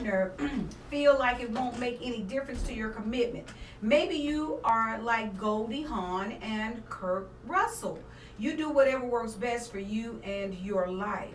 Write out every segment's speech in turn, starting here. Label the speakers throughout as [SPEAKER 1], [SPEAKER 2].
[SPEAKER 1] partner feel like it won't make any difference to your commitment. Maybe you are like Goldie Hawn and Kurt Russell. You do whatever works best for you and your life.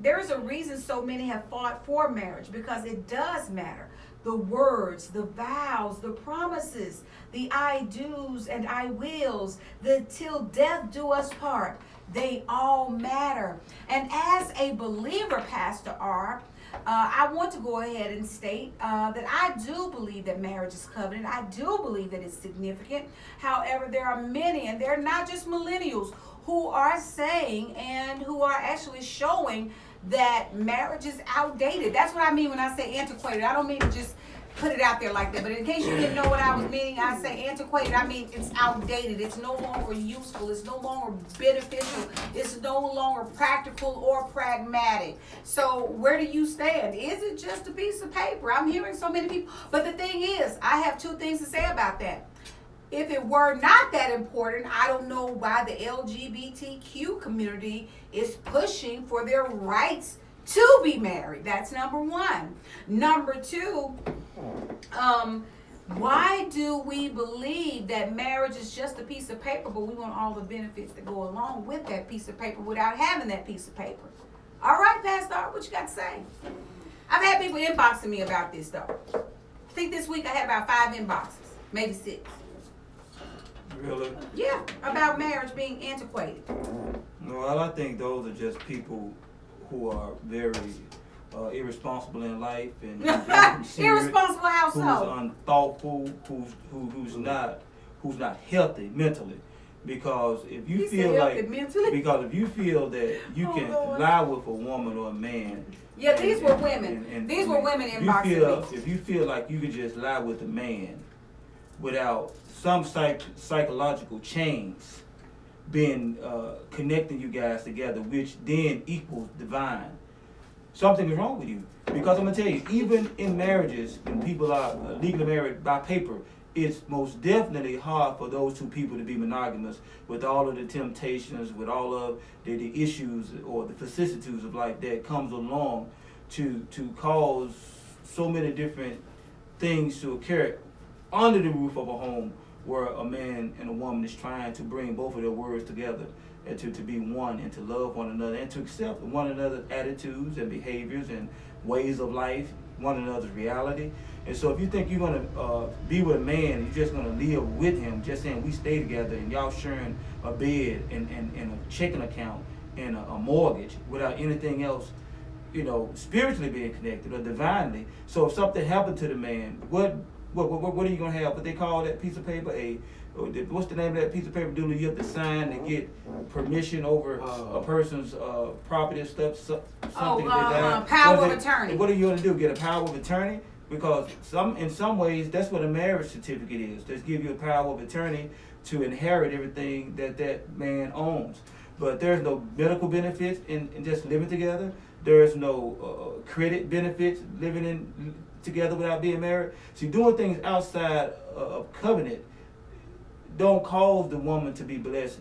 [SPEAKER 1] There's a reason so many have fought for marriage, because it does matter. The words, the vows, the promises, the I do's and I wills, the till death do us part, they all matter. And as a believer, Pastor R, I want to go ahead and state that I do believe that marriage is covenant. I do believe that it's significant. However, there are many, and they're not just millennials, who are saying and who are actually showing that marriage is outdated. That's what I mean when I say antiquated. I don't mean to just put it out there like that. But in case you didn't know what I was meaning, I say antiquated. I mean it's outdated. It's no longer useful. It's no longer beneficial. It's no longer practical or pragmatic. So where do you stand? Is it just a piece of paper? I'm hearing so many people. But the thing is, I have two things to say about that. If it were not that important, I don't know why the LGBTQ community is pushing for their rights to be married. That's number one. Number two, why do we believe that marriage is just a piece of paper, but we want all the benefits that go along with that piece of paper without having that piece of paper? All right, Pastor, what you got to say? I've had people inboxing me about this, though. I think this week I had about 5 inboxes, maybe 6.
[SPEAKER 2] Really?
[SPEAKER 1] Yeah, about marriage being antiquated.
[SPEAKER 2] Well, I think those are just people who are very irresponsible in life and
[SPEAKER 1] irresponsible how
[SPEAKER 2] who's
[SPEAKER 1] so?
[SPEAKER 2] unthoughtful, who's not healthy mentally. Because if you feel that you can lie with a woman or a man.
[SPEAKER 1] Yeah, these were women. These were women inboxing me.
[SPEAKER 2] If you feel like you could just lie with a man without some psychological chains being connecting you guys together, which then equals divine, something is wrong with you. Because I'm gonna tell you, even in marriages, when people are legally married by paper, it's most definitely hard for those two people to be monogamous with all of the temptations, with all of the issues or the vicissitudes of life that comes along to cause so many different things to occur under the roof of a home where a man and a woman is trying to bring both of their words together and to be one and to love one another and to accept one another's attitudes and behaviors and ways of life, one another's reality. And so if you think you're going to be with a man, you're just going to live with him, just saying we stay together and y'all sharing a bed and a checking account and a mortgage without anything else, spiritually being connected or divinely. So if something happened to the man, what are you gonna have? What they call that piece of paper? What's the name of that piece of paper? You have to sign to get permission over a person's property and stuff. Something
[SPEAKER 1] power of attorney.
[SPEAKER 2] What are you gonna do? Get a power of attorney? Because in some ways that's what a marriage certificate is. Just give you a power of attorney to inherit everything that man owns. But there's no medical benefits in just living together. There's no credit benefits living together without being married. See, doing things outside of covenant don't cause the woman to be blessed,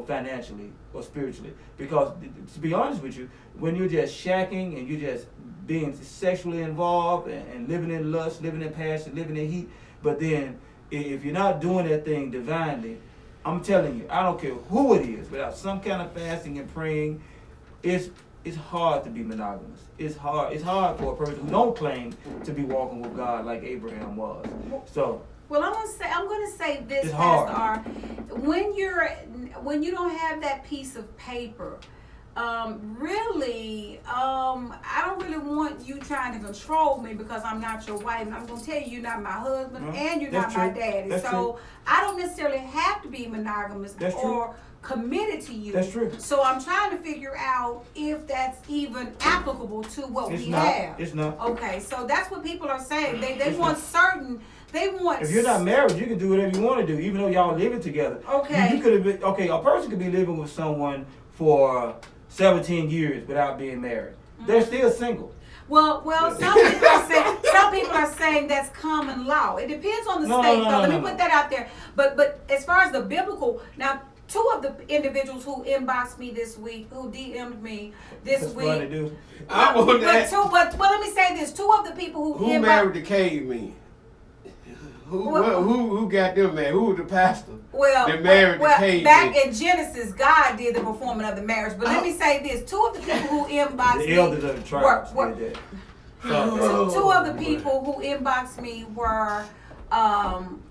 [SPEAKER 2] financially or spiritually. Because to be honest with you, when you're just shacking and you're just being sexually involved and living in lust, living in passion, living in heat, but then if you're not doing that thing divinely, I'm telling you, I don't care who it is, without some kind of fasting and praying, it's hard to be monogamous. It's hard. It's hard for a person who don't claim to be walking with God like Abraham was. So.
[SPEAKER 1] Well, I'm gonna say this, Pastor R. When you don't have that piece of paper, really, I don't really want you trying to control me because I'm not your wife. And I'm gonna tell you, you're not my husband and you're not my daddy.
[SPEAKER 2] That's
[SPEAKER 1] so
[SPEAKER 2] true.
[SPEAKER 1] I don't necessarily have to be monogamous or committed to you.
[SPEAKER 2] That's true.
[SPEAKER 1] So I'm trying to figure out if that's even applicable to what we
[SPEAKER 2] not.
[SPEAKER 1] have.
[SPEAKER 2] It's not.
[SPEAKER 1] Okay, so that's what people are saying. They want certain. They want.
[SPEAKER 2] If you're not married, you can do whatever you want to do, even though y'all living together.
[SPEAKER 1] Okay.
[SPEAKER 2] You could have been. Okay, a person could be living with someone for 17 years without being married. Mm-hmm. They're still single.
[SPEAKER 1] Well, some people are saying that's common law. It depends on the state. Let me put that out there. But as far as the biblical, now two of the individuals who inboxed me this week, who DM'd me this
[SPEAKER 2] That's
[SPEAKER 1] week.
[SPEAKER 2] funny, dude.
[SPEAKER 3] I want that.
[SPEAKER 1] But let me say this: two of the people
[SPEAKER 3] Who married the caveman? Who got them married? Who was the pastor? They married the caveman.
[SPEAKER 1] Back in Genesis, God did the performing of the marriage. But let me say this: two of the people who inboxed
[SPEAKER 2] The
[SPEAKER 1] me,
[SPEAKER 2] elders of the tribes did that.
[SPEAKER 1] two of the people who inboxed me were.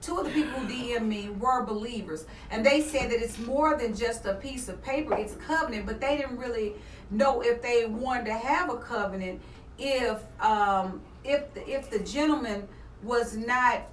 [SPEAKER 1] Two of the people who DM'd me were believers, and they said that it's more than just a piece of paper. It's covenant, but they didn't really know if they wanted to have a covenant if the gentleman was not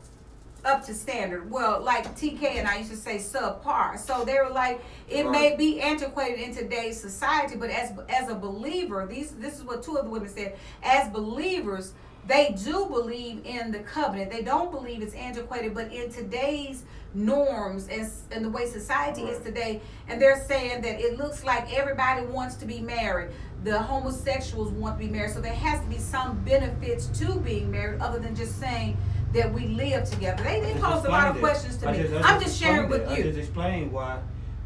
[SPEAKER 1] up to standard. Well, like TK and I used to say, subpar. So they were like, it may be antiquated in today's society, but as a believer, this is what two of the women said. As believers, they do believe in the covenant. They don't believe it's antiquated, but in today's norms and the way society is today, and they're saying that it looks like everybody wants to be married. The homosexuals want to be married, so there has to be some benefits to being married other than just saying that we live together. They posed a lot of questions to me. I'm just sharing with you.
[SPEAKER 2] I just explained why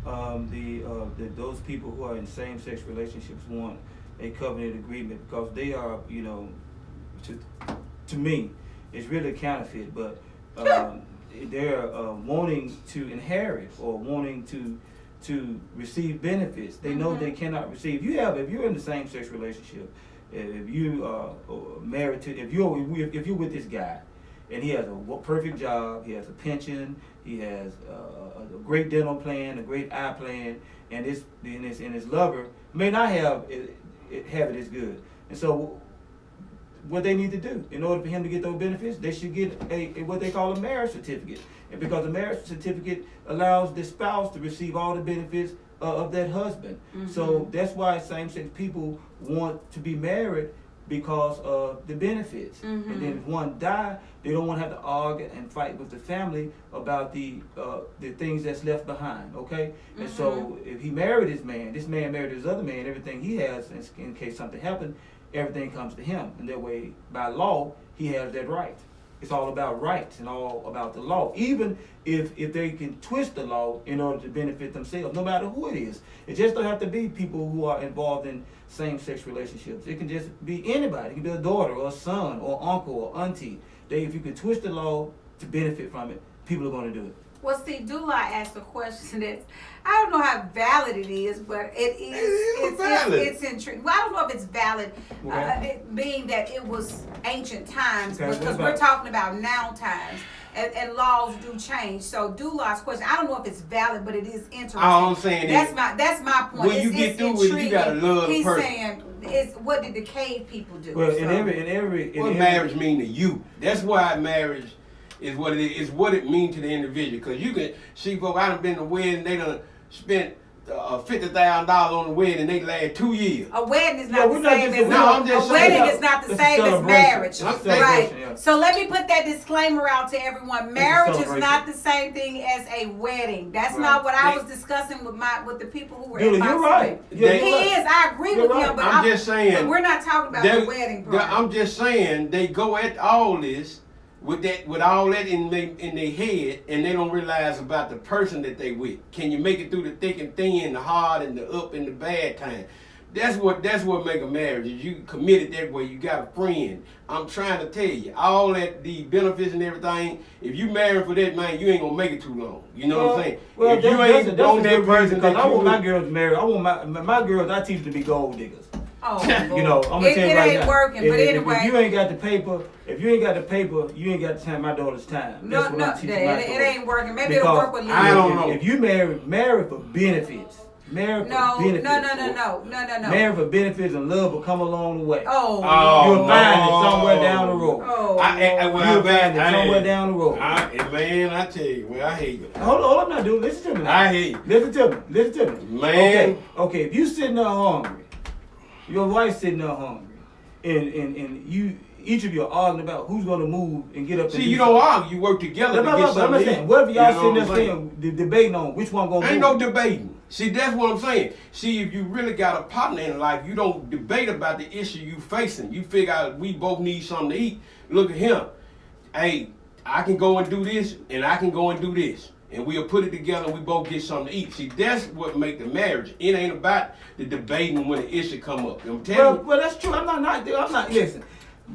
[SPEAKER 2] those people who are in same-sex relationships want a covenant agreement, because they are, to me, it's really counterfeit, but they're wanting to inherit or wanting to receive benefits. They know they cannot receive. If you're in the same-sex relationship, if you are married to, if you're with this guy, and he has a perfect job, he has a pension, he has a great dental plan, a great eye plan, and his lover may not have it as good. And so what they need to do in order for him to get those benefits, they should get a what they call a marriage certificate. And because a marriage certificate allows the spouse to receive all the benefits of that husband. So that's why same-sex people want to be married, because of the benefits. And then if one die, they don't want to have to argue and fight with the family about the things that's left behind, okay? And so if he married this man married this other man, everything he has, in case something happened, everything comes to him. And that way, by law, he has that right. It's all about rights and all about the law. Even if they can twist the law in order to benefit themselves, no matter who it is. It just don't have to be people who are involved in same-sex relationships. It can just be anybody. It can be a daughter or a son or uncle or auntie. If you can twist the law to benefit from it, people are going to do it.
[SPEAKER 1] Well, see, Dula asked a question that I don't know how valid it is, but it's valid. It's intriguing. Well, I don't know if it's valid, being that it was ancient times, because we're talking about now times, and laws do change. So Dula's question, I don't know if it's valid, but it is interesting.
[SPEAKER 3] All I'm saying
[SPEAKER 1] that's my point.
[SPEAKER 3] When you get through with it, you gotta love the person.
[SPEAKER 1] He's saying, what did the cave people do?
[SPEAKER 2] Well,
[SPEAKER 3] what marriage mean to you? That's why marriage is what it is. It's what it means to the individual. Because you can see folks, I done been to a wedding, they done spent $50,000 on the wedding, they last 2 years.
[SPEAKER 1] A wedding is not the same as a wedding is not the same as marriage, right?
[SPEAKER 2] Yeah.
[SPEAKER 1] So let me put that disclaimer out to everyone. Marriage is not the same thing as a wedding. That's not what I was discussing with the people who were in my
[SPEAKER 2] you're right.
[SPEAKER 1] He is. I agree with him, but
[SPEAKER 3] I'm just saying.
[SPEAKER 1] But we're not talking about the wedding part.
[SPEAKER 3] I'm just saying they go at all this with all that in their head, and they don't realize about the person that they with. Can you make it through the thick and thin, the hard and the up and the bad time? That's what make a marriage. Is you committed that way. You got a friend. I'm trying to tell you, all that, the benefits and everything. If you marry for that, man, you ain't gonna make it too long. You know what I'm saying?
[SPEAKER 2] Well,
[SPEAKER 3] if you ain't on that person,
[SPEAKER 2] because I want my girls married. I want my girls. I teach them to be gold diggers.
[SPEAKER 1] Oh,
[SPEAKER 2] I'm gonna tell you right
[SPEAKER 1] ain't
[SPEAKER 2] now.
[SPEAKER 1] working, but anyway.
[SPEAKER 2] If you ain't got the paper, you ain't got to time my daughter's time. That's what I'm teaching my daughter.
[SPEAKER 1] It ain't working. Maybe it'll work with Lee.
[SPEAKER 3] I don't know.
[SPEAKER 2] If you marry for benefits. Marry for benefits.
[SPEAKER 1] No.
[SPEAKER 2] Marry for benefits and love will come along the way.
[SPEAKER 1] Oh.
[SPEAKER 2] You'll find it somewhere down the road.
[SPEAKER 1] Oh.
[SPEAKER 2] You'll find it somewhere down the road.
[SPEAKER 3] Man, I tell you, well, I hate you.
[SPEAKER 2] Hold on, I'm not doing. Listen to me.
[SPEAKER 3] I hate you.
[SPEAKER 2] Listen to me.
[SPEAKER 3] Man.
[SPEAKER 2] Okay. If you sitting there hungry, your wife's sitting there hungry, and you each of you are arguing about who's going to move and get up.
[SPEAKER 3] See, you don't argue. You work together to get something to eat.
[SPEAKER 2] Whatever y'all sitting there saying, debating on which one going to move.
[SPEAKER 3] Ain't no debating. See, that's what I'm saying. See, if you really got a partner in life, you don't debate about the issue you facing. You figure out we both need something to eat. Look at him. Hey, I can go and do this, and I can go and do this. and we'll put it together and we both get something to eat. See, that's what make the marriage. It ain't about the debating when the issue come up. I'm telling you.
[SPEAKER 2] Well, that's true. I'm not. Listen,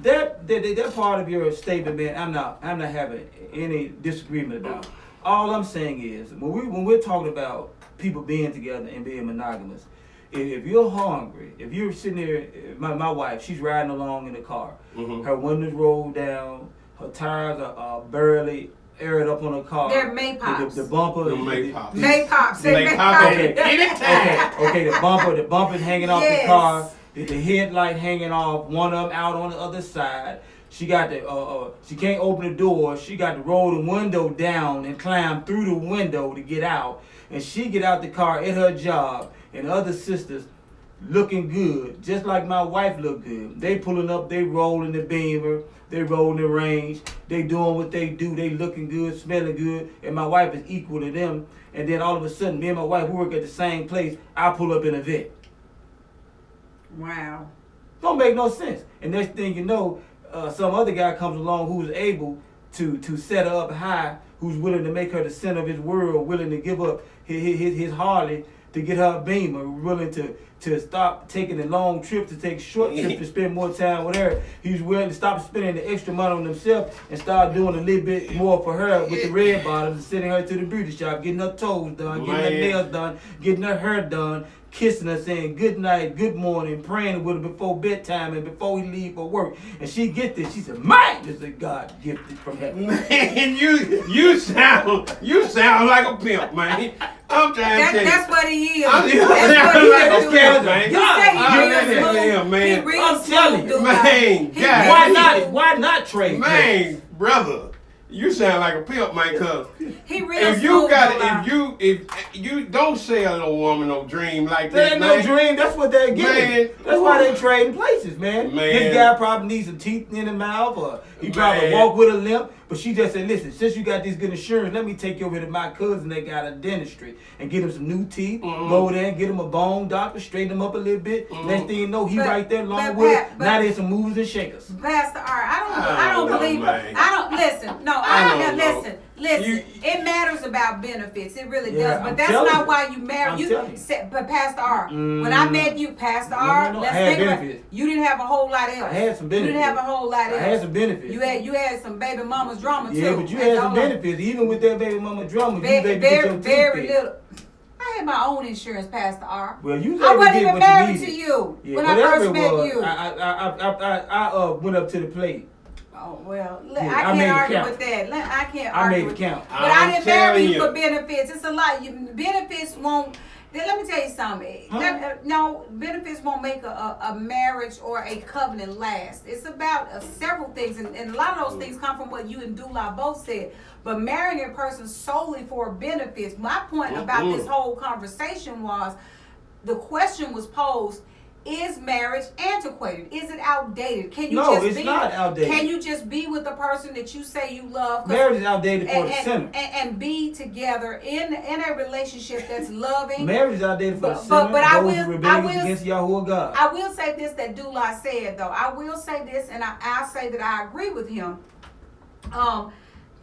[SPEAKER 2] that part of your statement, man. I'm not having any disagreement about. All I'm saying is when we're talking about people being together and being monogamous, if you're hungry, if you're sitting there, my wife, she's riding along in the car, her windows rolled down, her tires are barely aired up on the car.
[SPEAKER 1] They're Maypops.
[SPEAKER 2] The bumper.
[SPEAKER 3] The Maypops.
[SPEAKER 1] Maypops.
[SPEAKER 2] Okay, the bumper hanging off the car. The headlight hanging off. One of them out on the other side. She got she can't open the door. She got to roll the window down and climb through the window to get out. And she get out the car at her job, and the other sisters looking good, just like my wife look good. They pulling up, they rolling the Beamer, they rolling the Range, they doing what they do, they looking good, smelling good, and my wife is equal to them. And then all of a sudden, me and my wife, we work at the same place. I pull up in a Vet.
[SPEAKER 1] Wow.
[SPEAKER 2] Don't make no sense. And next thing you know, some other guy comes along who's able to set her up high, who's willing to make her the center of his world, willing to give up his Harley to get her a Beamer, willing to stop taking the long trips, to take short trips, to spend more time with her. He's willing to stop spending the extra money on himself and start doing a little bit more for her with the red bottoms and sending her to the beauty shop, getting her toes done, getting her nails done, getting her hair done, kissing her, saying good night, good morning, praying with her before bedtime and before he leave for work. And she get this. She said, "Man, this is God gifted from heaven."
[SPEAKER 3] Man, you sound like a pimp, man. I'm trying to tell you.
[SPEAKER 1] That's what he is.
[SPEAKER 3] I'm
[SPEAKER 1] That's what he
[SPEAKER 3] like a
[SPEAKER 1] is.
[SPEAKER 3] pimp, man.
[SPEAKER 1] You say he real
[SPEAKER 3] Yeah,
[SPEAKER 1] smooth.
[SPEAKER 3] man.
[SPEAKER 1] He real
[SPEAKER 2] I'm telling
[SPEAKER 1] smooth,
[SPEAKER 2] you,
[SPEAKER 1] dude.
[SPEAKER 3] man,
[SPEAKER 1] He
[SPEAKER 3] God.
[SPEAKER 2] Why not trade?
[SPEAKER 3] Man, brother, you sound like a pimp, man. Cause
[SPEAKER 1] He real
[SPEAKER 3] if you
[SPEAKER 1] smooth,
[SPEAKER 3] got
[SPEAKER 1] dude.
[SPEAKER 3] if you don't sell no woman no dream like
[SPEAKER 2] There
[SPEAKER 3] that,
[SPEAKER 2] ain't
[SPEAKER 3] man.
[SPEAKER 2] no dream. That's what they're getting.
[SPEAKER 3] Man.
[SPEAKER 2] That's why they trading places, man.
[SPEAKER 3] Man.
[SPEAKER 2] This guy probably needs some teeth in the mouth, or he probably
[SPEAKER 3] Man.
[SPEAKER 2] walk with a limp. But she just said, "Listen, since you got this good insurance, let me take you over to my cousin that got a dentistry and get him some new teeth. Go there and get him a bone doctor, straighten him up a little bit. Next thing you know, he
[SPEAKER 1] But-
[SPEAKER 2] right there along
[SPEAKER 1] but
[SPEAKER 2] with
[SPEAKER 1] Pat,
[SPEAKER 2] it.
[SPEAKER 1] but-
[SPEAKER 2] Now there's some movers and shakers.
[SPEAKER 1] Pastor R, I
[SPEAKER 3] I
[SPEAKER 1] don't
[SPEAKER 3] don't
[SPEAKER 1] believe.
[SPEAKER 3] know, man.
[SPEAKER 1] I don't listen. No,
[SPEAKER 3] I
[SPEAKER 1] I
[SPEAKER 3] don't
[SPEAKER 1] don't
[SPEAKER 3] know.
[SPEAKER 1] listen. It matters about benefits. It really
[SPEAKER 2] Yeah,
[SPEAKER 1] does. But
[SPEAKER 2] I'm
[SPEAKER 1] that's
[SPEAKER 2] telling
[SPEAKER 1] not
[SPEAKER 2] you.
[SPEAKER 1] why you marry.
[SPEAKER 2] I'm
[SPEAKER 1] You
[SPEAKER 2] telling you.
[SPEAKER 1] said, but Pastor R, when I met you, Pastor R,
[SPEAKER 2] no,
[SPEAKER 1] let's
[SPEAKER 2] I had
[SPEAKER 1] think about
[SPEAKER 2] benefits.
[SPEAKER 1] you didn't have a whole lot else.
[SPEAKER 2] I had some
[SPEAKER 1] You
[SPEAKER 2] benefits.
[SPEAKER 1] didn't have a whole lot else.
[SPEAKER 2] I had some benefits.
[SPEAKER 1] You had some baby mama's drama too.
[SPEAKER 2] Yeah, but you
[SPEAKER 1] That's
[SPEAKER 2] had some
[SPEAKER 1] all.
[SPEAKER 2] benefits. Even with that baby mama drama, you
[SPEAKER 1] Very,
[SPEAKER 2] able to get
[SPEAKER 1] very,
[SPEAKER 2] your teeth
[SPEAKER 1] very
[SPEAKER 2] fixed.
[SPEAKER 1] little. I had my own insurance, Pastor R.
[SPEAKER 2] Well, you was
[SPEAKER 1] I
[SPEAKER 2] able to
[SPEAKER 1] wasn't
[SPEAKER 2] get
[SPEAKER 1] even
[SPEAKER 2] what
[SPEAKER 1] married
[SPEAKER 2] you
[SPEAKER 1] to
[SPEAKER 2] needed.
[SPEAKER 1] you
[SPEAKER 2] Yeah,
[SPEAKER 1] when I
[SPEAKER 2] whatever
[SPEAKER 1] first
[SPEAKER 2] it
[SPEAKER 1] met
[SPEAKER 2] was,
[SPEAKER 1] you.
[SPEAKER 2] I went up to the plate.
[SPEAKER 1] Oh well,
[SPEAKER 2] Yeah,
[SPEAKER 1] I
[SPEAKER 2] I made
[SPEAKER 1] can't
[SPEAKER 2] it
[SPEAKER 1] argue
[SPEAKER 2] count.
[SPEAKER 1] with that. I can't
[SPEAKER 2] I
[SPEAKER 1] argue
[SPEAKER 2] made it
[SPEAKER 1] with
[SPEAKER 2] count.
[SPEAKER 1] But I
[SPEAKER 3] I'm
[SPEAKER 1] didn't marry
[SPEAKER 3] telling
[SPEAKER 1] you
[SPEAKER 3] you.
[SPEAKER 1] for benefits. It's a lot. Benefits won't. Let me tell you something.
[SPEAKER 2] Huh?
[SPEAKER 1] No, benefits won't make a marriage or a covenant last. It's about several things, and a lot of those things come from what you and Dula both said. But marrying a person solely for benefits. My point about this whole conversation was, the question was posed: is marriage antiquated? Is it outdated? Can you
[SPEAKER 2] No,
[SPEAKER 1] just
[SPEAKER 2] it's
[SPEAKER 1] be,
[SPEAKER 2] not outdated.
[SPEAKER 1] Can you just be with the person that you say you love? 'Cause-
[SPEAKER 2] Marriage is outdated for the sinner.
[SPEAKER 1] and be together in a relationship that's loving.
[SPEAKER 2] Marriage is outdated for the
[SPEAKER 1] But-
[SPEAKER 2] sinner.
[SPEAKER 1] but I
[SPEAKER 2] those
[SPEAKER 1] will-
[SPEAKER 2] who
[SPEAKER 1] I
[SPEAKER 2] rebellious
[SPEAKER 1] will-
[SPEAKER 2] against Yahuwah God.
[SPEAKER 1] I will say this that Dula said though. I will say this, and I'll say that I agree with him.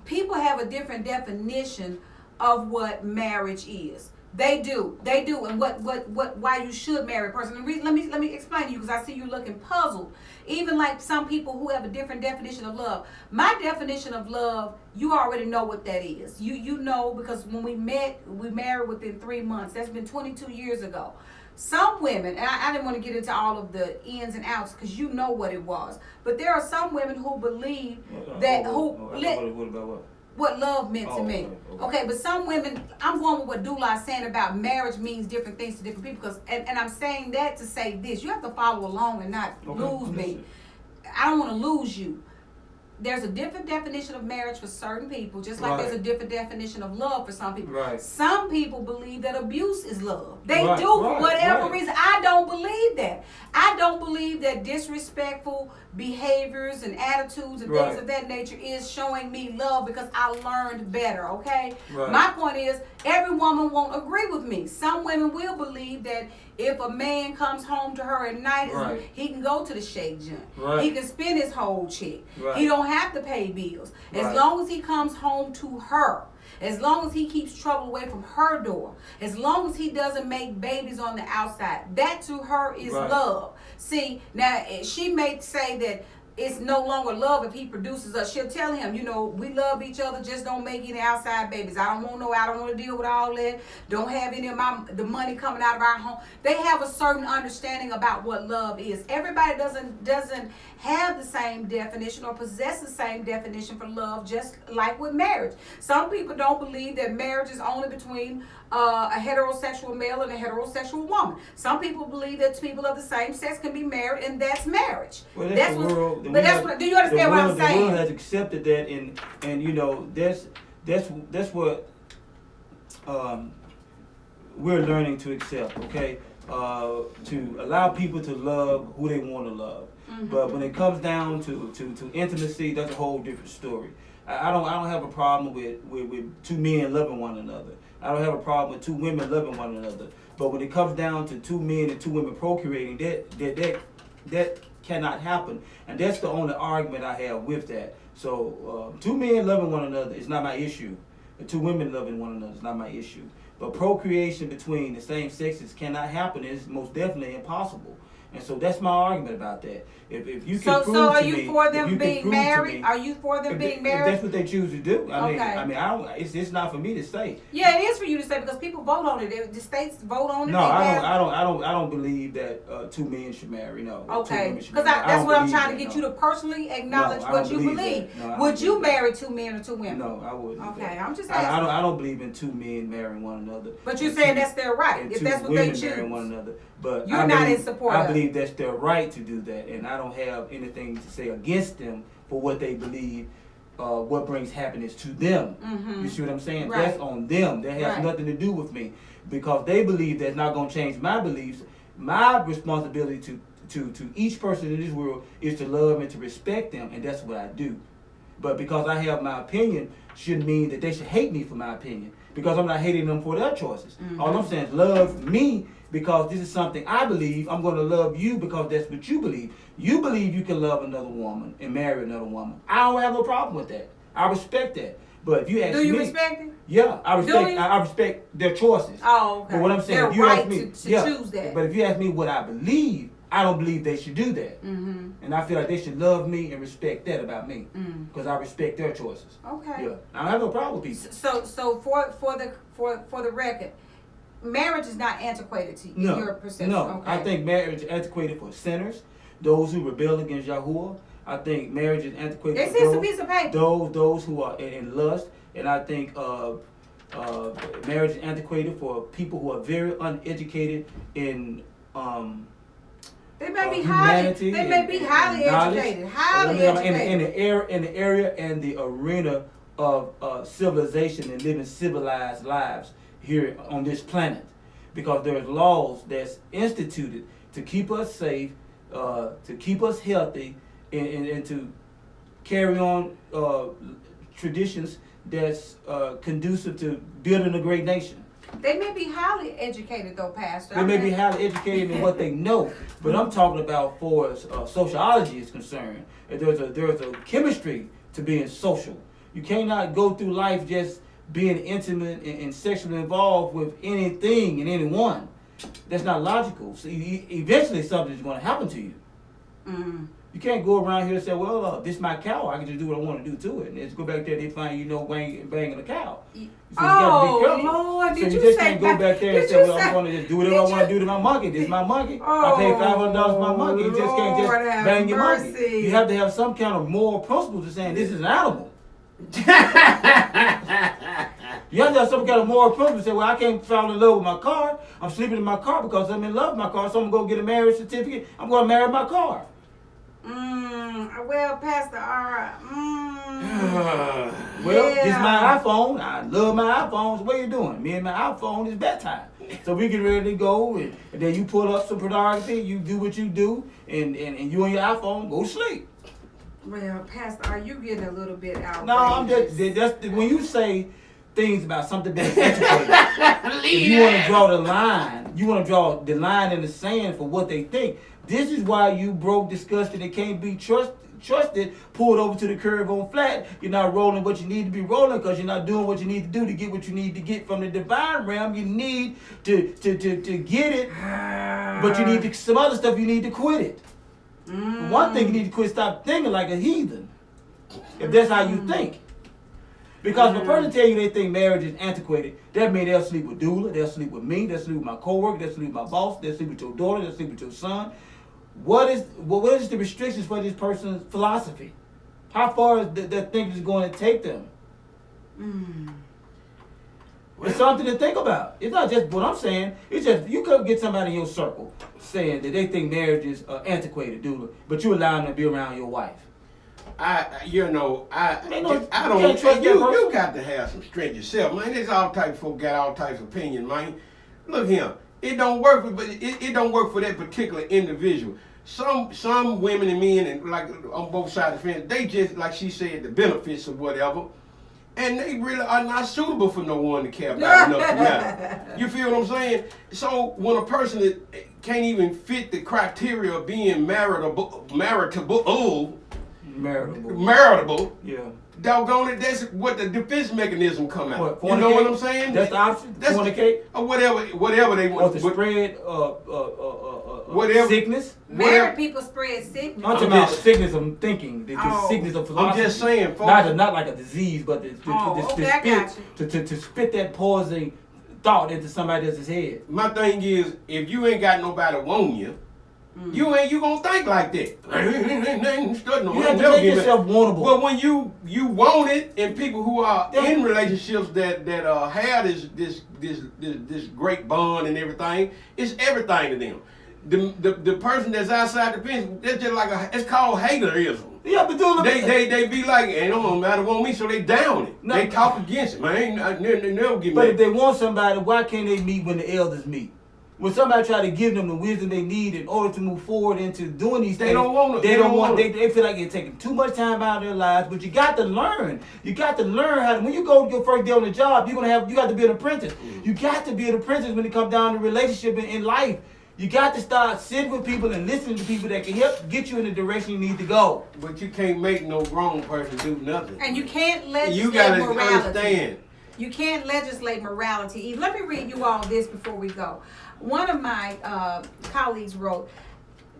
[SPEAKER 1] People have a different definition of what marriage is. They do, and why you should marry a person. And let me explain to you, because I see you looking puzzled. Even like some people who have a different definition of love. My definition of love, you already know what that is. You know, because when we met, we married within 3 months. That's been 22 years ago. Some women, and I didn't want to get into all of the ins and outs because you know what it was. But there are some women who believe that
[SPEAKER 2] What about what?
[SPEAKER 1] love meant to me. Okay, but some women, I'm going with what Dula is saying about marriage means different things to different people. Because, and I'm saying that to say this: you have to follow along and not lose me. I don't want to lose you. There's a different definition of marriage for certain people, just like there's a different definition of love for some people.
[SPEAKER 2] Right.
[SPEAKER 1] Some people believe that abuse is love. They do
[SPEAKER 2] Right,
[SPEAKER 1] for whatever reason. I don't believe that. I don't believe that disrespectful behaviors and attitudes and
[SPEAKER 2] Right.
[SPEAKER 1] things of that nature is showing me love because I learned better, okay?
[SPEAKER 2] Right.
[SPEAKER 1] My point is, every woman won't agree with me. Some women will believe that if a man comes home to her at night,
[SPEAKER 2] Right.
[SPEAKER 1] he can go to the shake joint.
[SPEAKER 2] Right.
[SPEAKER 1] He can spend his whole check.
[SPEAKER 2] Right.
[SPEAKER 1] He don't have to pay bills. As
[SPEAKER 2] Right.
[SPEAKER 1] long as he comes home to her. As long as he keeps trouble away from her door. As long as he doesn't make babies on the outside. That to her is
[SPEAKER 2] Right.
[SPEAKER 1] love. See, now she may say that it's no longer love if he produces us. She'll tell him, you know, we love each other, just don't make any outside babies. I don't want to deal with all that. Don't have any of the money coming out of our home. They have a certain understanding about what love is. Everybody doesn't have the same definition or possess the same definition for love, just like with marriage. Some people don't believe that marriage is only between a heterosexual male and a heterosexual woman. Some people believe that people of the same sex can be married, and that's marriage.
[SPEAKER 2] Well, that's the world.
[SPEAKER 1] But that's what. Do you understand what I'm
[SPEAKER 2] The world
[SPEAKER 1] saying?
[SPEAKER 2] has accepted that, and you know that's what we're learning to accept. Okay, to allow people to love who they want to love.
[SPEAKER 1] Mm-hmm.
[SPEAKER 2] But when it comes down to intimacy, that's a whole different story. I don't have a problem with two men loving one another. I don't have a problem with two women loving one another. But when it comes down to two men and two women procreating, that cannot happen. And that's the only argument I have with that. So two men loving one another is not my issue. And two women loving one another is not my issue. But procreation between the same sexes cannot happen. It's most definitely impossible. And so that's my argument about that. If you can prove
[SPEAKER 1] so are
[SPEAKER 2] to
[SPEAKER 1] you
[SPEAKER 2] me,
[SPEAKER 1] for
[SPEAKER 2] if
[SPEAKER 1] them
[SPEAKER 2] you can
[SPEAKER 1] being
[SPEAKER 2] prove to
[SPEAKER 1] married?
[SPEAKER 2] me-
[SPEAKER 1] Are you for them
[SPEAKER 2] if
[SPEAKER 1] being
[SPEAKER 2] if
[SPEAKER 1] married?
[SPEAKER 2] that's what they choose to do,
[SPEAKER 1] Okay.
[SPEAKER 2] I don't. It's not for me to say.
[SPEAKER 1] Yeah, it is for you to say because people vote on it. The states vote on it.
[SPEAKER 2] No,
[SPEAKER 1] they
[SPEAKER 2] I
[SPEAKER 1] pass-
[SPEAKER 2] don't believe that two men should marry. No. Two
[SPEAKER 1] Okay,
[SPEAKER 2] women should
[SPEAKER 1] because
[SPEAKER 2] marry. I
[SPEAKER 1] that's
[SPEAKER 2] don't
[SPEAKER 1] what I'm
[SPEAKER 2] believe
[SPEAKER 1] trying to
[SPEAKER 2] that,
[SPEAKER 1] get
[SPEAKER 2] no.
[SPEAKER 1] you to personally acknowledge
[SPEAKER 2] No, I
[SPEAKER 1] what
[SPEAKER 2] don't
[SPEAKER 1] you
[SPEAKER 2] believe
[SPEAKER 1] believe.
[SPEAKER 2] that. No, I
[SPEAKER 1] Would
[SPEAKER 2] don't
[SPEAKER 1] you
[SPEAKER 2] believe that.
[SPEAKER 1] marry two men or two women?
[SPEAKER 2] No, I wouldn't. do
[SPEAKER 1] Okay,
[SPEAKER 2] that.
[SPEAKER 1] I'm just
[SPEAKER 2] I
[SPEAKER 1] asking.
[SPEAKER 2] don't believe in two men marrying one another.
[SPEAKER 1] But you're
[SPEAKER 2] And
[SPEAKER 1] saying
[SPEAKER 2] two-
[SPEAKER 1] that's their right,
[SPEAKER 2] and
[SPEAKER 1] if
[SPEAKER 2] two
[SPEAKER 1] that's what they
[SPEAKER 2] women marrying one
[SPEAKER 1] choose.
[SPEAKER 2] another. But
[SPEAKER 1] You're
[SPEAKER 2] I
[SPEAKER 1] not
[SPEAKER 2] believe,
[SPEAKER 1] in support
[SPEAKER 2] I
[SPEAKER 1] of it.
[SPEAKER 2] believe that's their right to do that, and I don't have anything to say against them for what they believe. What brings happiness to them?
[SPEAKER 1] Mhm.
[SPEAKER 2] You see what I'm saying?
[SPEAKER 1] Right.
[SPEAKER 2] That's on them. That has
[SPEAKER 1] Right.
[SPEAKER 2] nothing to do with me, because they believe that's not going to change my beliefs. My responsibility to each person in this world is to love and to respect them, and that's what I do. But because I have my opinion, shouldn't mean that they should hate me for my opinion, because I'm not hating them for their choices.
[SPEAKER 1] Mhm.
[SPEAKER 2] All I'm saying is love me because this is something I believe. I'm going to love you because that's what you believe. You believe you can love another woman and marry another woman. I don't have no problem with that. I respect that. But if you ask
[SPEAKER 1] Do you
[SPEAKER 2] me,
[SPEAKER 1] respect it?
[SPEAKER 2] yeah, I respect.
[SPEAKER 1] you?
[SPEAKER 2] I respect their choices.
[SPEAKER 1] Oh, okay.
[SPEAKER 2] But what I'm saying,
[SPEAKER 1] They're
[SPEAKER 2] if you
[SPEAKER 1] right
[SPEAKER 2] ask me,
[SPEAKER 1] to
[SPEAKER 2] yeah,
[SPEAKER 1] choose that.
[SPEAKER 2] But if you ask me what I believe, I don't believe they should do that.
[SPEAKER 1] Mm-hmm.
[SPEAKER 2] And I feel like they should love me and respect that about me,
[SPEAKER 1] Mm.
[SPEAKER 2] because I respect their choices.
[SPEAKER 1] Okay.
[SPEAKER 2] Yeah, I don't have no problem with people.
[SPEAKER 1] So for the record, marriage is not antiquated to you, in your perception.
[SPEAKER 2] No,
[SPEAKER 1] Okay.
[SPEAKER 2] I think marriage is antiquated for sinners, those who rebel against Yahuwah. I think marriage is antiquated
[SPEAKER 1] It's
[SPEAKER 2] for
[SPEAKER 1] just a
[SPEAKER 2] those,
[SPEAKER 1] piece of paper.
[SPEAKER 2] those who are in lust, and I think marriage is antiquated for people who are very uneducated in
[SPEAKER 1] They may be
[SPEAKER 2] humanity.
[SPEAKER 1] highly
[SPEAKER 2] knowledge.
[SPEAKER 1] educated. Highly
[SPEAKER 2] In
[SPEAKER 1] educated.
[SPEAKER 2] the area and the arena of civilization and living civilized lives here on this planet, because there's laws that's instituted to keep us safe, to keep us healthy, and to carry on traditions that's conducive to building a great nation.
[SPEAKER 1] They may be highly educated though, Pastor.
[SPEAKER 2] They may be highly educated in what they know, but I'm talking about for as sociology is concerned. There's a chemistry to being social. You cannot go through life just being intimate and sexually involved with anything and anyone. That's not logical. So eventually something's going to happen to you.
[SPEAKER 1] Mm.
[SPEAKER 2] You can't go around here and say, well, this is my cow. I can just do what I want to do to it. And just go back there, they find banging a cow. So you gotta be careful.
[SPEAKER 1] Lord,
[SPEAKER 2] So
[SPEAKER 1] did
[SPEAKER 2] you
[SPEAKER 1] you
[SPEAKER 2] just
[SPEAKER 1] say
[SPEAKER 2] can't go back there and
[SPEAKER 1] did
[SPEAKER 2] say,
[SPEAKER 1] you
[SPEAKER 2] well,
[SPEAKER 1] say-
[SPEAKER 2] I'm going to just do whatever I
[SPEAKER 1] did
[SPEAKER 2] want to
[SPEAKER 1] you-
[SPEAKER 2] do to my monkey. This is my monkey.
[SPEAKER 1] Oh,
[SPEAKER 2] I paid $500 for my monkey. You just can't
[SPEAKER 1] Lord
[SPEAKER 2] just
[SPEAKER 1] have
[SPEAKER 2] bang your
[SPEAKER 1] mercy.
[SPEAKER 2] monkey. You have to have some kind of moral principle to saying this is an animal. You have to have some kind of moral principle to say, well, I can't fall in love with my car. I'm sleeping in my car because I'm in love with my car. So I'm going to get a marriage certificate. I'm going to marry my car.
[SPEAKER 1] Well, Pastor, all right.
[SPEAKER 2] Well, this is
[SPEAKER 1] Yeah.
[SPEAKER 2] my iPhone. I love my iPhones. What are you doing? Me and my iPhone is bedtime. So we get ready to go, and then you pull up some pornography, you do what you do, and you on your iPhone, go to sleep.
[SPEAKER 1] Well, Pastor, are you getting a little bit outrageous?
[SPEAKER 2] No, I'm just when you say things about something being educated, if you want to draw the line, you want to draw the line in the sand for what they think. This is why you broke, disgusted, and can't be trusted, pulled over to the curb on flat. You're not rolling what you need to be rolling because you're not doing what you need to do to get what you need to get from the divine realm. You need to get it, but you need to, some other stuff you need to quit it. One thing, you need to quit, stop thinking like a heathen, if that's how you think. Because if a person tell you they think marriage is antiquated, that means they'll sleep with doula, they'll sleep with me, they'll sleep with my coworker, they'll sleep with my boss, they'll sleep with your daughter, they'll sleep with your son. What is the restrictions for this person's philosophy? How far is that thinking is going to take them? It's something to think about. It's not just what I'm saying. It's just you could get somebody in your circle saying that they think marriage is antiquated, dude, but you allow them to be around your wife.
[SPEAKER 3] You don't
[SPEAKER 2] can't trust
[SPEAKER 3] you got to have some strength yourself, man. There's all types of folk got all types of opinions, man. Look here. It don't work for, but it don't work for that particular individual. Some women and men, and like on both sides of the fence, they just, like she said, the benefits or whatever, and they really are not suitable for no one to care about enough to matter. You feel what I'm saying? So when a person that can't even fit the criteria of being maritable,
[SPEAKER 2] yeah.
[SPEAKER 3] Doggone it, that's what the defense mechanism come out.
[SPEAKER 2] What,
[SPEAKER 3] you know what I'm saying?
[SPEAKER 2] That's the option. Fornicate.
[SPEAKER 3] Or whatever they want.
[SPEAKER 2] To spread
[SPEAKER 3] whatever
[SPEAKER 2] sickness.
[SPEAKER 1] Married people spread sickness.
[SPEAKER 2] I'm talking about sickness of thinking, the sickness of philosophy.
[SPEAKER 3] I'm just saying, folks.
[SPEAKER 2] Not like a disease, but to spit that poison thought into somebody else's head.
[SPEAKER 3] My thing is, if you ain't got nobody want you, you gonna think like that.
[SPEAKER 2] You have to make yourself wantable.
[SPEAKER 3] But when you want it, and people who are in relationships that have this great bond and everything, it's everything to them. The person that's outside the fence, that's just like it's called haterism.
[SPEAKER 2] Yeah, but
[SPEAKER 3] they be like, it don't matter want me, so they down it. No. They talk against it, man. They never get mad.
[SPEAKER 2] But if they want somebody, why can't they meet when the elders meet? When somebody try to give them the wisdom they need in order to move forward into doing these things, they feel like it's taking too much time out of their lives. But you got to learn. You got to learn how to, when you go your first day on the job, you got to be an apprentice. You got to be an apprentice when it comes down to relationship in life. You got to start sitting with people and listening to people that can help get you in the direction you need to go.
[SPEAKER 3] But you can't make no grown person do nothing.
[SPEAKER 1] And you can't legislate
[SPEAKER 3] you gotta
[SPEAKER 1] morality.
[SPEAKER 3] Understand.
[SPEAKER 1] You can't legislate morality. Let me read you all this before we go. One of my colleagues wrote,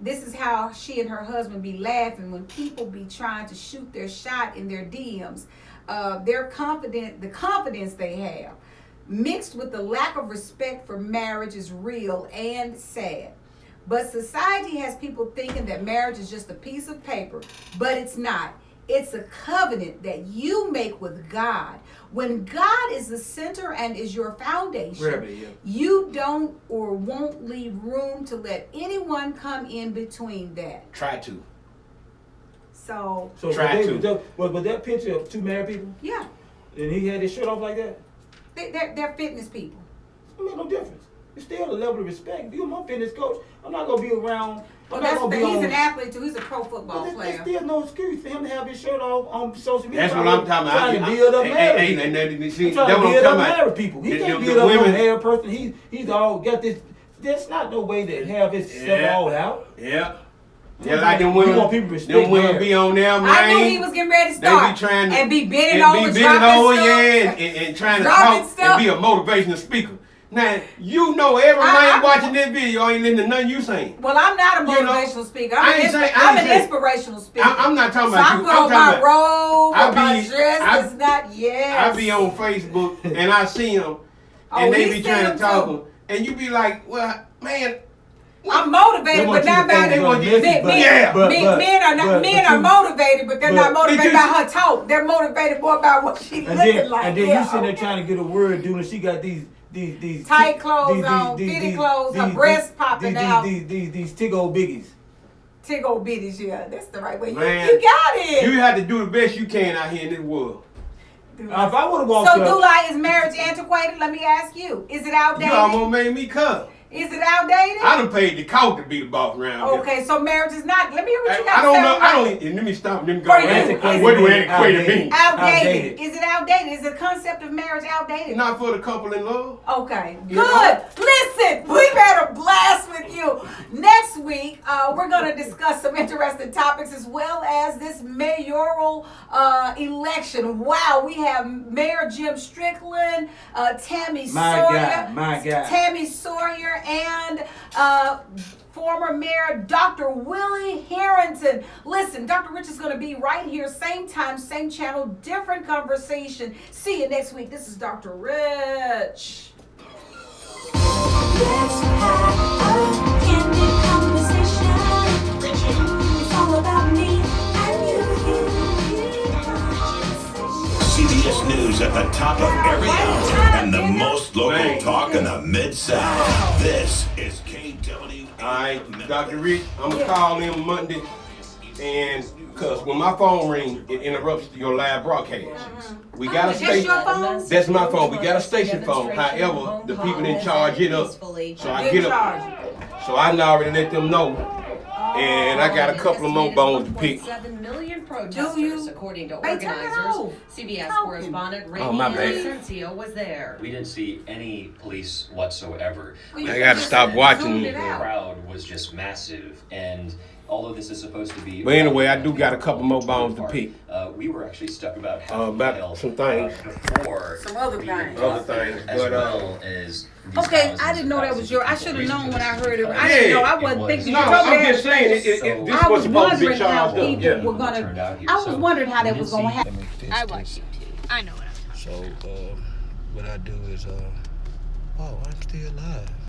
[SPEAKER 1] this is how she and her husband be laughing when people be trying to shoot their shot in their DMs. The confidence they have, mixed with the lack of respect for marriage, is real and sad. But society has people thinking that marriage is just a piece of paper, but it's not. It's a covenant that you make with God. When God is the center and is your foundation, you don't or won't leave room to let anyone come in between that.
[SPEAKER 3] Try to.
[SPEAKER 1] So
[SPEAKER 3] try to.
[SPEAKER 2] Was that picture of two married people?
[SPEAKER 1] Yeah.
[SPEAKER 2] And he had his shirt off like that?
[SPEAKER 1] They're fitness people.
[SPEAKER 2] It makes no difference. It's still a level of respect. If you're my fitness coach, I'm not going to be around.
[SPEAKER 1] Well, he's an athlete too. He's a pro football player.
[SPEAKER 2] There's still no excuse for him to have his shirt off on social media.
[SPEAKER 3] That's what I'm talking about.
[SPEAKER 2] Trying to build up marriage. Trying to build up married people. He can't build up a married person. He's all got this. There's not no way to have his stuff all out.
[SPEAKER 3] Yeah. Yeah, like them women be on there, man.
[SPEAKER 1] I knew he was getting ready to start.
[SPEAKER 3] They be trying to
[SPEAKER 1] be bending over, dropping
[SPEAKER 3] and trying to talk and be a motivational speaker. Now, you know every man watching this video ain't listening to nothing you saying.
[SPEAKER 1] Well, I'm not a motivational speaker. I'm an inspirational speaker.
[SPEAKER 3] I'm not talking about you.
[SPEAKER 1] I'm talking about robe, my dress is not,
[SPEAKER 3] I be on Facebook and I see them and they be trying to talk them. And you be like, well, man,
[SPEAKER 1] I'm motivated, but not by men are motivated, but they're not motivated by her talk. They're motivated more by what she looking like.
[SPEAKER 2] And then you sitting there trying to get a word, dude, and she got these
[SPEAKER 1] tight clothes on, fitted clothes, her breasts popping out.
[SPEAKER 2] These tig old biggies.
[SPEAKER 1] Tig old bitties, yeah, that's the right way.
[SPEAKER 3] Man,
[SPEAKER 1] you got it.
[SPEAKER 3] You have to do the best you can out here in this world.
[SPEAKER 2] If I would have walked
[SPEAKER 1] So,
[SPEAKER 2] up,
[SPEAKER 1] Dulai, is marriage antiquated? Let me ask you. Is it outdated?
[SPEAKER 3] You almost made me come.
[SPEAKER 1] Is it outdated?
[SPEAKER 3] I done paid the cost to be the boss around here.
[SPEAKER 1] Okay, so marriage is not. Let me hear what you got
[SPEAKER 3] I don't
[SPEAKER 1] to say.
[SPEAKER 3] know.
[SPEAKER 1] about
[SPEAKER 3] I
[SPEAKER 1] it.
[SPEAKER 3] don't. Let me stop. Let me go.
[SPEAKER 1] For you,
[SPEAKER 2] antiquated
[SPEAKER 3] What do
[SPEAKER 2] mean
[SPEAKER 3] antiquated mean?
[SPEAKER 1] Outdated. Is it outdated? Is the concept of marriage outdated?
[SPEAKER 3] Not for the couple in love.
[SPEAKER 1] Okay,
[SPEAKER 3] You
[SPEAKER 1] good.
[SPEAKER 3] know?
[SPEAKER 1] Listen, we've had a blast with you. Next week, we're going to discuss some interesting topics as well as this mayoral election. Wow, we have Mayor Jim Strickland, Tammy Sawyer,
[SPEAKER 2] my God.
[SPEAKER 1] Tammy Sawyer, and former Mayor Dr. Willie Harrington. Listen, Dr. Rich is going to be right here, same time, same channel, different conversation. See you next week. This is Dr. Rich.
[SPEAKER 4] Let's have a candid conversation. It's all about me and you.
[SPEAKER 5] CBS News at the top of every hour and the most local talk in the Mid-South. This is KW.
[SPEAKER 3] All right, Dr. Rich, I'm gonna call in Monday, and because when my phone rings, it interrupts your live broadcast. We got a
[SPEAKER 1] That's
[SPEAKER 3] station.
[SPEAKER 1] your phone?
[SPEAKER 3] That's my phone. We got a station phone. However, the people didn't charge it up, so I
[SPEAKER 1] Didn't
[SPEAKER 3] get up.
[SPEAKER 1] charge it.
[SPEAKER 3] So I done already let them know, and I got a couple of more bones to pick.
[SPEAKER 6] 7 million
[SPEAKER 1] Do
[SPEAKER 6] protesters,
[SPEAKER 1] you?
[SPEAKER 6] according to
[SPEAKER 1] Hey, turn it
[SPEAKER 6] organizers.
[SPEAKER 1] off.
[SPEAKER 6] CBS
[SPEAKER 1] How?
[SPEAKER 6] correspondent
[SPEAKER 3] Oh, my bad.
[SPEAKER 6] Rainey Asensio was there.
[SPEAKER 7] We didn't see any police whatsoever.
[SPEAKER 1] Well, you
[SPEAKER 3] I gotta
[SPEAKER 1] just
[SPEAKER 3] stop watching
[SPEAKER 1] zoomed
[SPEAKER 3] it.
[SPEAKER 1] it
[SPEAKER 7] The
[SPEAKER 1] out.
[SPEAKER 7] crowd was just massive, and although this is supposed to be.
[SPEAKER 3] But anyway, I do got a couple more bones to pick.
[SPEAKER 7] We were actually stuck about half a
[SPEAKER 3] About
[SPEAKER 7] mile,
[SPEAKER 3] some things.
[SPEAKER 7] before
[SPEAKER 1] Some other
[SPEAKER 7] we
[SPEAKER 1] things.
[SPEAKER 3] Other things,
[SPEAKER 7] as
[SPEAKER 3] but,
[SPEAKER 7] well as. these
[SPEAKER 1] Okay,
[SPEAKER 7] thousands
[SPEAKER 1] I didn't know that was
[SPEAKER 7] and
[SPEAKER 1] your. I
[SPEAKER 7] thousands
[SPEAKER 1] should
[SPEAKER 7] of
[SPEAKER 1] have
[SPEAKER 7] people
[SPEAKER 1] known when I heard it.
[SPEAKER 7] because
[SPEAKER 1] I didn't know. I
[SPEAKER 7] it
[SPEAKER 1] wasn't
[SPEAKER 7] was-
[SPEAKER 1] thinking.
[SPEAKER 3] No,
[SPEAKER 1] you know
[SPEAKER 3] I'm
[SPEAKER 1] that.
[SPEAKER 3] just saying, this
[SPEAKER 1] I
[SPEAKER 3] was
[SPEAKER 1] was
[SPEAKER 3] supposed to be
[SPEAKER 1] wondering how
[SPEAKER 3] charged up.
[SPEAKER 1] people
[SPEAKER 3] Yeah.
[SPEAKER 1] were gonna.
[SPEAKER 7] Turned out here,
[SPEAKER 1] I was
[SPEAKER 7] so
[SPEAKER 1] wondering how
[SPEAKER 7] we
[SPEAKER 1] that was
[SPEAKER 7] didn't
[SPEAKER 1] gonna
[SPEAKER 7] see-
[SPEAKER 1] happen.
[SPEAKER 8] I watch YouTube. I know what I'm talking about.
[SPEAKER 9] So, what I do is, oh, I'm still alive.